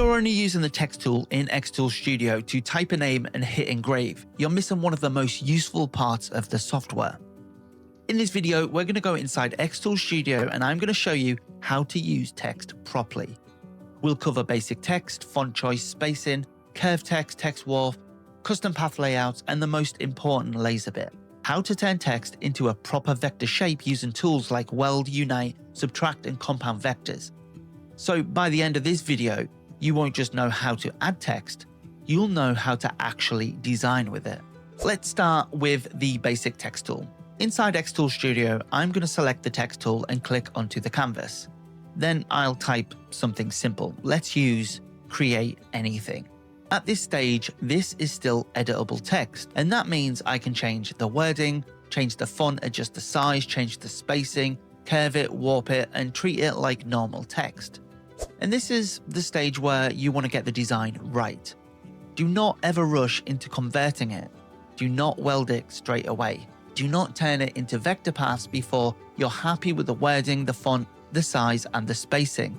you're only using the text tool in xTool Studio to type a name and hit engrave, you're missing one of the most useful parts of the software. In this video, we're going to go inside xTool Studio and I'm going to show you how to use text properly. We'll cover basic text, font choice, spacing, curved text, text warp, custom path layouts, and the most important laser bit, how to turn text into a proper vector shape using tools like Weld, Unite, Subtract, and Compound Vectors. So by the end of this video, you won't just know how to add text, you'll know how to actually design with it. Let's start with the basic text tool. Inside xTool Studio, I'm going to select the text tool and click onto the canvas. Then I'll type something simple. Let's use create anything. At this stage, this is still editable text, and that means I can change the wording, change the font, adjust the size, change the spacing, curve it, warp it, and treat it like normal text. And this is the stage where you want to get the design right. Do not ever rush into converting it. Do not weld it straight away. Do not turn it into vector paths before you're happy with the wording, the font, the size, and the spacing.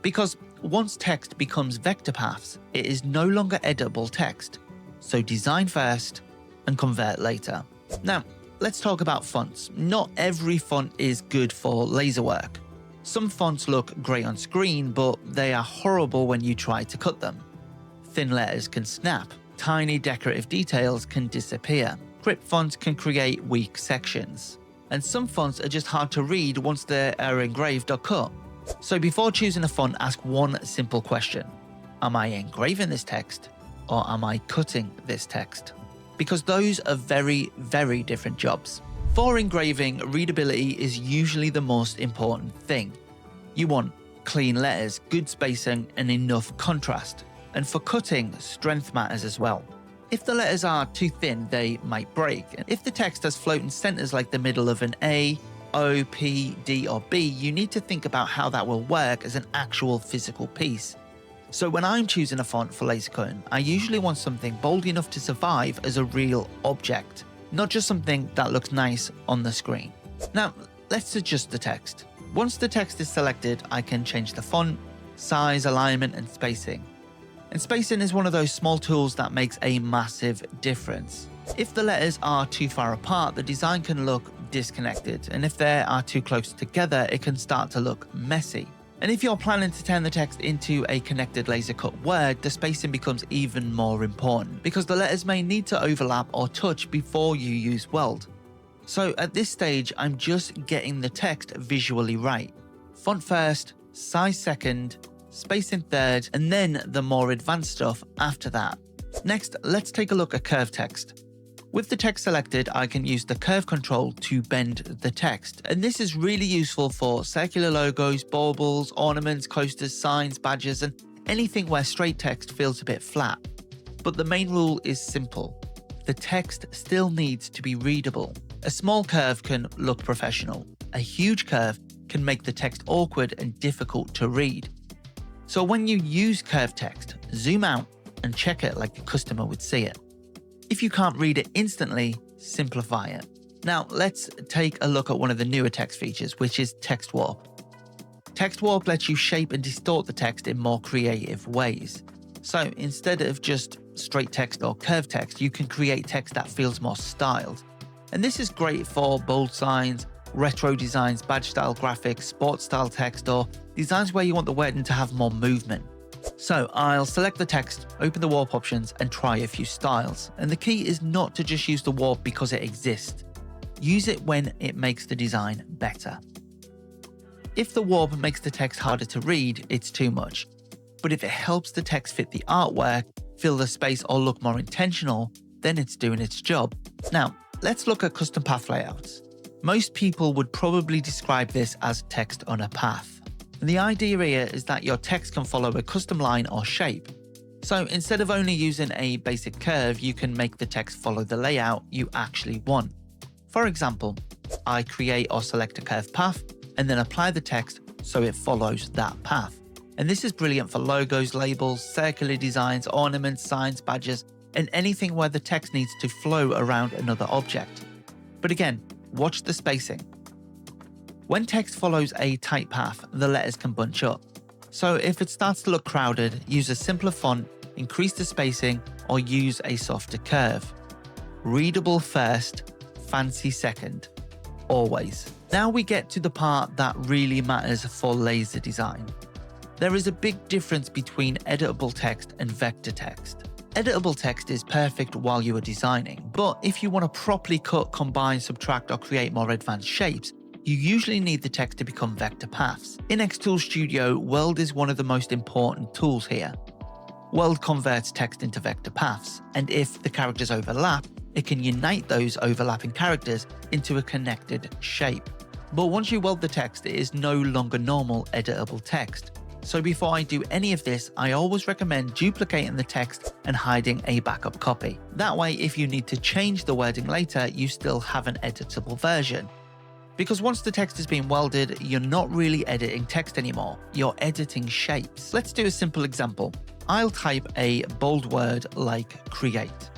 Because once text becomes vector paths, it is no longer editable text. So design first and convert later. Now, let's talk about fonts. Not every font is good for laser work. Some fonts look great on screen, but they are horrible when you try to cut them. Thin letters can snap, tiny decorative details can disappear, script fonts can create weak sections, and some fonts are just hard to read once they are engraved or cut. So before choosing a font, ask one simple question. Am I engraving this text or am I cutting this text? Because those are very, very different jobs. For engraving, readability is usually the most important thing. You want clean letters, good spacing, and enough contrast. And for cutting, strength matters as well. If the letters are too thin, they might break. And if the text has floating centers like the middle of an A, O, P, D, or B, you need to think about how that will work as an actual physical piece. So when I'm choosing a font for laser cutting, I usually want something bold enough to survive as a real object, not just something that looks nice on the screen. Now, let's adjust the text. Once the text is selected, I can change the font, size, alignment, and spacing. And spacing is one of those small tools that makes a massive difference. If the letters are too far apart, the design can look disconnected, and if they are too close together, it can start to look messy. And if you're planning to turn the text into a connected laser cut word, the spacing becomes even more important because the letters may need to overlap or touch before you use Weld. So at this stage, I'm just getting the text visually right. Font first, size second, spacing third, and then the more advanced stuff after that. Next, let's take a look at curved text. With the text selected, I can use the curve control to bend the text. And this is really useful for circular logos, baubles, ornaments, coasters, signs, badges, and anything where straight text feels a bit flat. But the main rule is simple. The text still needs to be readable. A small curve can look professional. A huge curve can make the text awkward and difficult to read. So when you use curved text, zoom out and check it like the customer would see it. If you can't read it instantly, simplify it. Now, let's take a look at one of the newer text features, which is text warp. Text warp lets you shape and distort the text in more creative ways. So instead of just straight text or curved text, you can create text that feels more styled. And this is great for bold signs, retro designs, badge style graphics, sports style text, or designs where you want the wording to have more movement. So I'll select the text, open the warp options, and try a few styles. And the key is not to just use the warp because it exists. Use it when it makes the design better. If the warp makes the text harder to read, it's too much. But if it helps the text fit the artwork, fill the space, or look more intentional, then it's doing its job. Now, let's look at custom path layouts. Most people would probably describe this as text on a path. And the idea here is that your text can follow a custom line or shape. So instead of only using a basic curve, you can make the text follow the layout you actually want. For example, I create or select a curved path and then apply the text so it follows that path. And this is brilliant for logos, labels, circular designs, ornaments, signs, badges, and anything where the text needs to flow around another object. But again, watch the spacing. When text follows a tight path, the letters can bunch up. So if it starts to look crowded, use a simpler font, increase the spacing, or use a softer curve. Readable first, fancy second. Always. Now we get to the part that really matters for laser design. There is a big difference between editable text and vector text. Editable text is perfect while you are designing, but if you want to properly cut, combine, subtract, or create more advanced shapes, you usually need the text to become vector paths. In xTool Studio, Weld is one of the most important tools here. Weld converts text into vector paths, and if the characters overlap, it can unite those overlapping characters into a connected shape. But once you weld the text, it is no longer normal editable text. So before I do any of this, I always recommend duplicating the text and hiding a backup copy. That way, if you need to change the wording later, you still have an editable version. Because once the text has been welded, you're not really editing text anymore, you're editing shapes. Let's do a simple example. I'll type a bold word like create.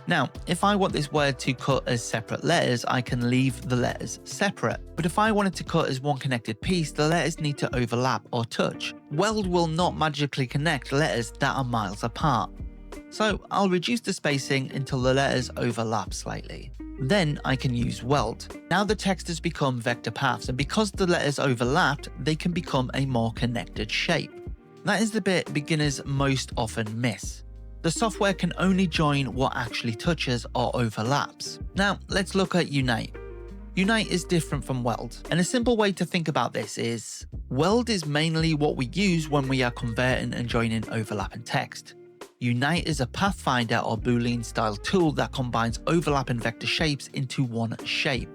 Now, if I want this word to cut as separate letters, I can leave the letters separate. But if I want it to cut as one connected piece, the letters need to overlap or touch. Weld will not magically connect letters that are miles apart. So I'll reduce the spacing until the letters overlap slightly. Then I can use Weld. Now the text has become vector paths, and because the letters overlapped, they can become a more connected shape. That is the bit beginners most often miss. The software can only join what actually touches or overlaps. Now, let's look at Unite. Unite is different from Weld, and a simple way to think about this is, Weld is mainly what we use when we are converting and joining overlapping text. Unite is a pathfinder or Boolean style tool that combines overlapping vector shapes into one shape.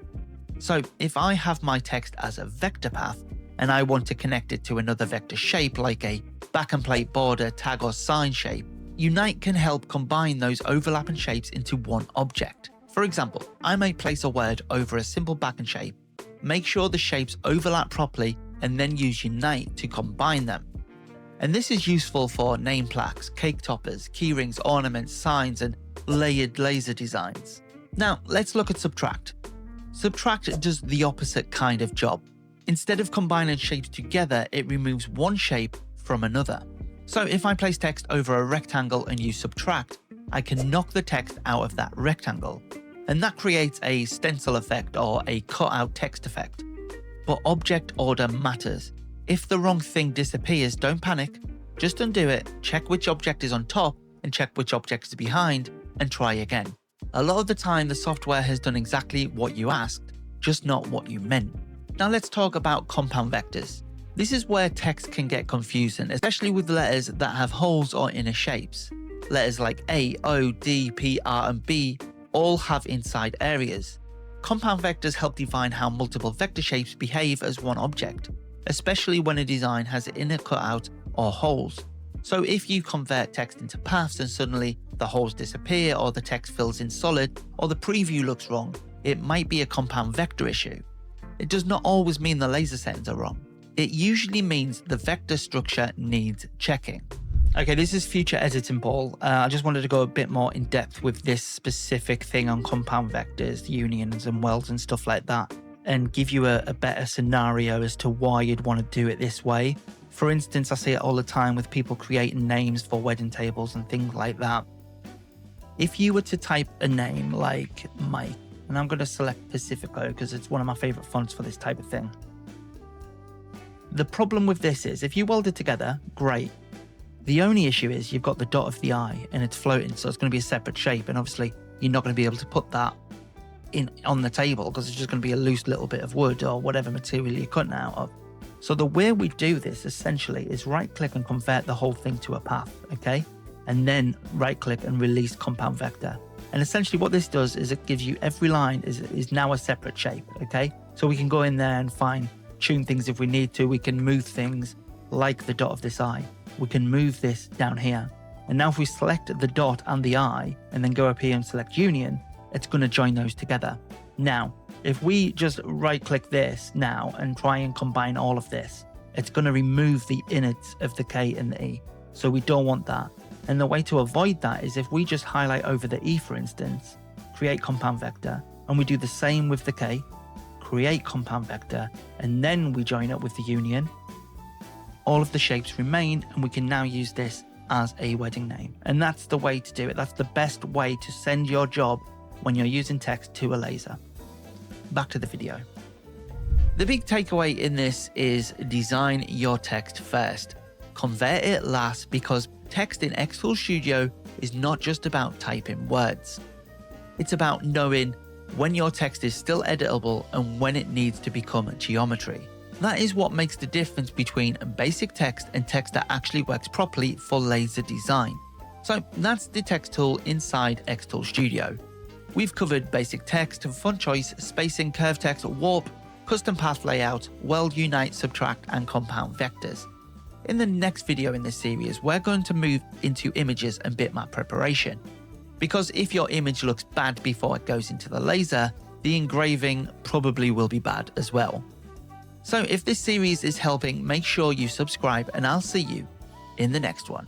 So if I have my text as a vector path, and I want to connect it to another vector shape like a back and plate border, tag or sign shape, Unite can help combine those overlapping shapes into one object. For example, I may place a word over a simple backend shape, make sure the shapes overlap properly, and then use Unite to combine them. And this is useful for name plaques, cake toppers, keyrings, ornaments, signs, and layered laser designs. Now, let's look at Subtract. Subtract does the opposite kind of job. Instead of combining shapes together, it removes one shape from another. So if I place text over a rectangle and use Subtract, I can knock the text out of that rectangle. And that creates a stencil effect or a cutout text effect. But object order matters. If the wrong thing disappears, don't panic. Just undo it, check which object is on top and check which object is behind, and try again. A lot of the time, the software has done exactly what you asked, just not what you meant. Now let's talk about compound vectors. This is where text can get confusing, especially with letters that have holes or inner shapes. Letters like A, O, D, P, R, and B all have inside areas. Compound vectors help define how multiple vector shapes behave as one object, especially when a design has inner cutout or holes. So if you convert text into paths and suddenly the holes disappear, or the text fills in solid, or the preview looks wrong, it might be a compound vector issue. It does not always mean the laser settings are wrong. It usually means the vector structure needs checking. Okay, this is future editing, Paul. I just wanted to go a bit more in depth with this specific thing on compound vectors, unions and welds and stuff like that, and give you a better scenario as to why you'd want to do it this way. For instance, I see it all the time with people creating names for wedding tables and things like that. If you were to type a name like Mike, and I'm going to select Pacifico because it's one of my favorite fonts for this type of thing. The problem with this is if you weld it together, great. The only issue is you've got the dot of the I and it's floating, so it's going to be a separate shape, and obviously you're not going to be able to put that in on the table because it's just going to be a loose little bit of wood or whatever material you're cutting out of. So the way we do this essentially is right click and convert the whole thing to a path, okay? And then right click and release compound vector. And essentially what this does is it gives you every line is now a separate shape, okay? So we can go in there and tune things if we need to. We can move things like the dot of this eye. We can move this down here. And now if we select the dot and the eye and then go up here and select union, it's going to join those together. Now, if we just right click this now and try and combine all of this, it's going to remove the innards of the K and the E. So we don't want that. And the way to avoid that is if we just highlight over the E, for instance, create compound vector, and we do the same with the K, create compound vector, and then we join it with the union. all of the shapes remain, and we can now use this as a wedding name. And that's the way to do it. That's the best way to send your job when you're using text to a laser. Back to the video. The big takeaway in this is design your text first. Convert it last, because text in xTool Studio is not just about typing words. It's about knowing when your text is still editable and when it needs to become geometry. That is what makes the difference between basic text and text that actually works properly for laser design. So that's the text tool inside xTool Studio. We've covered basic text, font choice, spacing, curve text, warp, custom path layout, weld, unite, subtract, and compound vectors. In the next video in this series, we're going to move into images and bitmap preparation. Because if your image looks bad before it goes into the laser, the engraving probably will be bad as well. So if this series is helping, make sure you subscribe, and I'll see you in the next one.